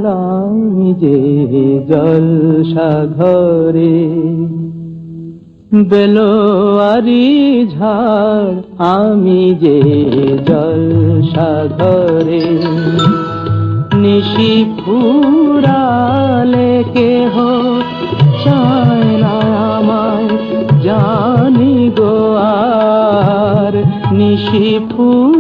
আমি যে জলসাঘরে, বেলোয়ারি ঝাড় আমি যে জলসাঘরে। নিশি ফুরালে কেহ চায় না আমায়, জানি গো আর নিশি ফুরালে